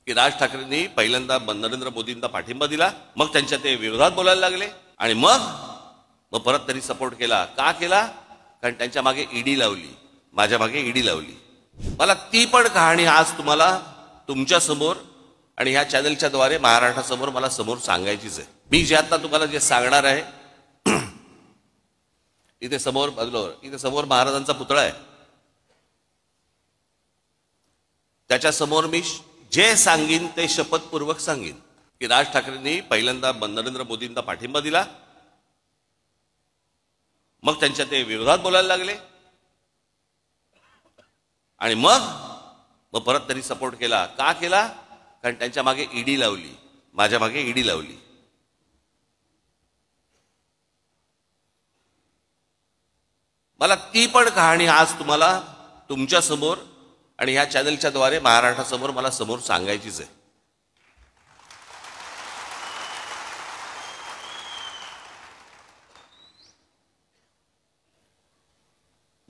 की राज ठाकरेंनी पहिल्यांदा नरेंद्र मोदींना पाठिंबा दिला, मग त्यांच्या ते विरोधात बोलायला लागले आणि मग परत त्यांनी सपोर्ट केला. का केला? कारण त्यांच्या मागे ईडी लावली, माझ्या मागे ईडी लावली. मला ती पण कहाणी आज तुम्हाला तुमच्या समोर आणि ह्या चॅनलच्या द्वारे महाराष्ट्रासमोर मला समोर सांगायचीच आहे. मी जे आता तुम्हाला जे सांगणार आहे, इथे समोर महाराजांचा पुतळा आहे. त्याच्या समोर मी जे सांगीन ते शपथपूर्वक सांगीन की राज ठाकरेंनी पहिल्यांदा नरेंद्र मोदींना पाठिंबा दिला, मग त्यांच्या ते विरोधात बोलायला लागले आणि मग परत त्यांनी सपोर्ट केला. का केला? कारण त्यांच्या मागे ईडी लावली, माझ्या मागे ईडी लावली. मला ती पण कहाणी आज तुम्हाला तुमच्या समोर आणि ह्या चॅनलच्या द्वारे महाराष्ट्रासमोर मला समोर सांगायचीच आहे.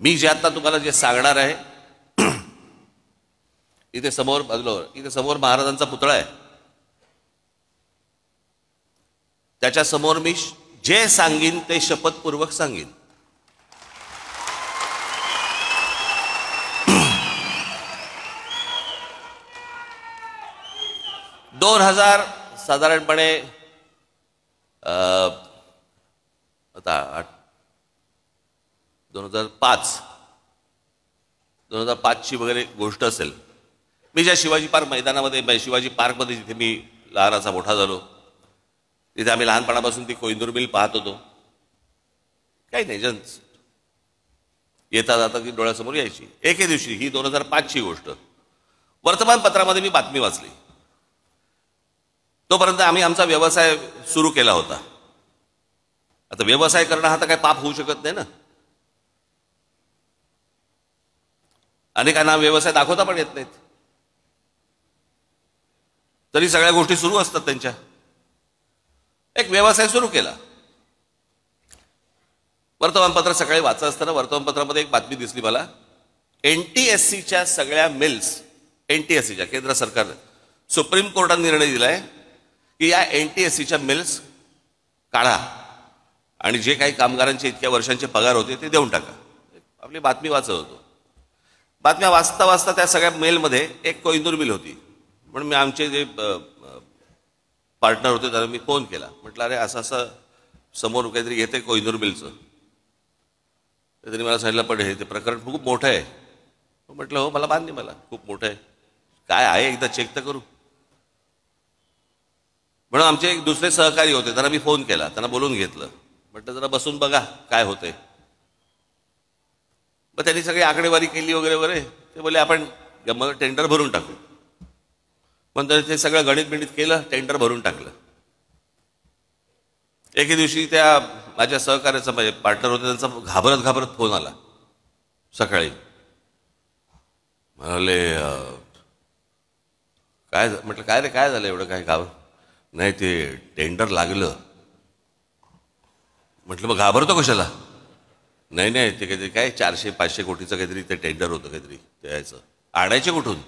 मी जे आता तुम्हाला जे सांगणार आहे, इथे समोर महाराजांचा पुतळा आहे. त्याच्या समोर मी जे सांगीन ते शपथपूर्वक सांगीन. साधारणपणे आता 2005 ची वगैरे गोष्ट असेल. मी ज्या शिवाजी पार्क मैदानामध्ये, शिवाजी पार्कमध्ये जिथे मी लहानाचा मोठा झालो, तिथे आम्ही लहानपणापासून ती कोइंदूर मिल पाहत होतो. काही नाही, येता जाता ती डोळ्यासमोर यायची. एके दिवशी, ही 2005 ची गोष्ट, वर्तमानपत्रामध्ये मी बातमी वाचली. तोपर्यंत आम्ही आमचा व्यवसाय सुरू केला होता. आता व्यवसाय करणं हा तर काही पाप होऊ शकत नाही ना. अनेकांना व्यवसाय दाखवता पण येत नाहीत, तरी सगळ्या गोष्टी सुरू असतात त्यांच्या. एक व्यवसाय सुरू केला. वर्तमानपत्र सकाळी वाचत असताना वर्तमानपत्रामध्ये एक बातमी दिसली मला. NTSCच्या सगळ्या मिल्स, NTSCच्या केंद्र सरकारने सुप्रीम कोर्टाने निर्णय दिलाय की या NTSCच्या मिल्स काढा आणि जे काही कामगारांचे इतक्या वर्षांचे पगार होते ते देऊन टाका. आपली बातमी वाचत होतो. बातम्या वाचता वाचता त्या सगळ्या मेलमध्ये एक कोइंदूर मिल होती. म्हणून मी आमचे जे पार्टनर होते त्यांना मी फोन केला. म्हटलं, अरे असं समोर काहीतरी येते कोइंदूर मिलचं. त्यांनी मला सांगितलं, पण हे ते प्रकरण खूप मोठं आहे. म्हटलं, हो, मला मान्य, मला खूप मोठं आहे. काय आहे, एकदा चेक तर करू. म्हणून आमचे एक दुसरे सहकारी होते, त्यांना मी फोन केला, त्यांना बोलून घेतलं. म्हटलं, जरा बसून बघा काय होतंय. मग त्यांनी सगळी आकडेवारी केली वगैरे वगैरे. ते बोलले, आपण टेंडर भरून टाकू. पण ते सगळं गणित केलं, टेंडर भरून टाकलं. एके दिवशी त्या माझ्या सहकार्याचा, माझे पार्टनर होते, त्यांचा घाबरत फोन आला सकाळी. म्हणाले, काय? म्हटलं, काय रे, काय झालं एवढं, काय घाबर? नाही, ते टेंडर लागलं. म्हटलं, मग घाबरतो कशाला? नाही, ते काहीतरी काय 400-500 कोटीचं काहीतरी ते टेंडर होतं, काहीतरी त्याचं आणायचे कुठून?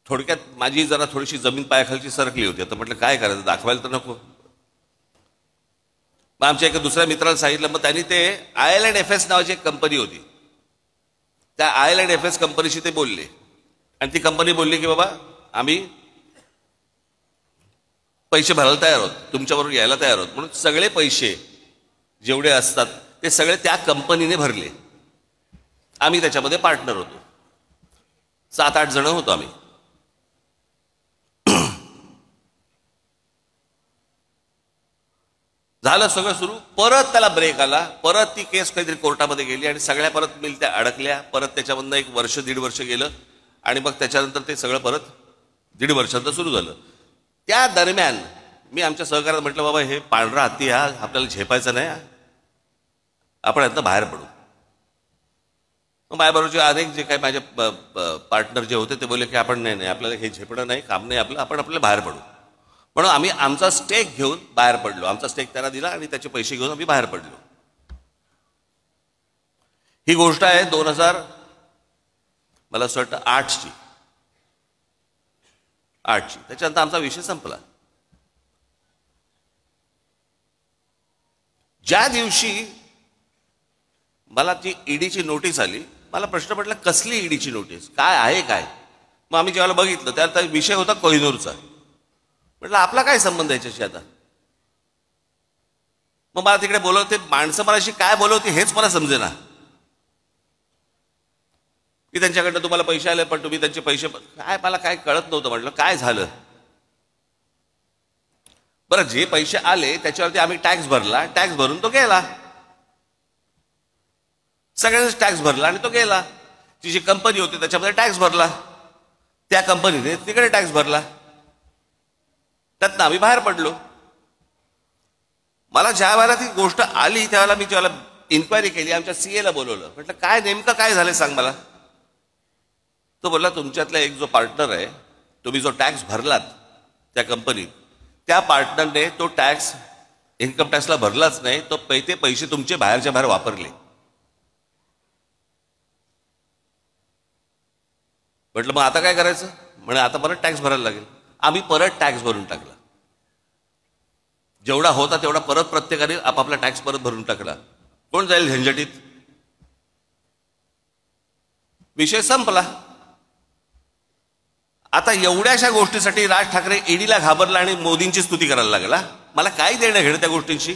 थोडक्यात माझी जरा थोडीशी जमीन पायाखालची सरकली होती. आता म्हटलं, काय करायचं, दाखवायला तर नको. मग आमच्या एका दुसऱ्या मित्राला सांगितलं. मग त्यांनी ते IL&FS नावाची एक कंपनी होती, त्या IL&FS कंपनीशी ते बोलले आणि ती कंपनी बोलली की बाबा, आम्ही पैसे भरायला तयार आहोत, तुमच्याबरोबर यायला तयार आहोत. म्हणून सगळे पैसे जेवढे असतात ते सगळे त्या कंपनीने भरले. आम्ही त्याच्यामध्ये पार्टनर होतो. 7-8 जण होतो आम्ही. झालं सगळं सुरू. परत त्याला ब्रेक आला. परत ती केस काहीतरी कोर्टामध्ये गेली आणि सगळ्या परत मिल त्या अडकल्या. परत त्याच्यामधनं 1 वर्ष 1.5 वर्ष गेलं आणि मग त्याच्यानंतर ते सगळं परत 1.5 वर्षांचं सुरू झालं. त्या दरम्यान मी आमच्या सहकार्यात म्हटलं, बाबा, हे पांढरा हत्ती हा आपल्याला झेपायचा नाही, आपण यातनं बाहेर पडू. मग माझ्याबरोबरचे अनेक जे काही माझे पार्टनर जे होते ते बोलले की आपण नाही, आपल्याला हे झेपणं नाही, काम नाही आपलं, आपण आपल्याला बाहेर पडू. म्हणून आम्ही आमचा स्टेक घेऊन बाहेर पडलो. आमचा स्टेक त्याला दिला आणि त्याचे पैसे घेऊन आम्ही बाहेर पडलो. ही गोष्ट आहे मला असं वाटतं 8ची. त्याच्यानंतर आमचा विषय संपला. ज्या दिवशी मला ती ईडीची नोटीस आली, मला प्रश्न पडला कसली ईडीची नोटीस, काय आहे काय. मग आम्ही जेव्हा बघितलं त्यात विषय होता कोहिनूरचा. म्हटलं आपला काय संबंध याच्याशी आता. मग मला तिकडे बोलवते माणसं मलाशी काय बोलवते हेच मला समजेना, की त्यांच्याकडनं तुम्हाला पैसे आले पण तुम्ही त्यांचे पैसे काय, मला काय कळत नव्हतं. म्हटलं काय झालं. बरं जे पैसे आले त्याच्यावरती आम्ही टॅक्स भरला, टॅक्स भरून तो गेला, सगळ्यांनीच टॅक्स भरला आणि तो गेला. ती जी कंपनी होती त्याच्यामध्ये टॅक्स भरला, त्या कंपनीने तिकडे टॅक्स भरला, त्यातनं आम्ही बाहेर पडलो. मला ज्या वेळेला ती गोष्ट आली त्यावेळेला मी जेव्हा इन्क्वायरी केली, आमच्या सीएला बोलवलं. म्हटलं काय नेमकं काय झालं सांग मला. तो बोलला तुमच्यातला एक जो पार्टनर आहे, तुम्ही जो टॅक्स भरलात त्या कंपनीत, त्या पार्टनरने तो टॅक्स इन्कम टॅक्सला भरलाच नाही, तो ते पैसे तुमचे बाहेरच्या बाहेर वापरले. म्हटलं मग आता काय करायचं. म्हणे आता परत टॅक्स भरायला लागेल. आम्ही परत टॅक्स भरून टाकला, जेवढा होता तेवढा परत प्रत्येकाने आपापला टॅक्स परत भरून टाकला. कोण जाईल झंझटीत. विषय संपला. आता एवढ्याशा गोष्टीसाठी राज ठाकरे ईडीला घाबरला आणि मोदींची स्तुती करायला लागला. मला काय देणं घेणं त्या गोष्टींशी.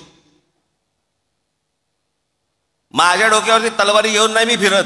माझ्या डोक्यावरती तलवारी घेऊन नाही मी फिरत.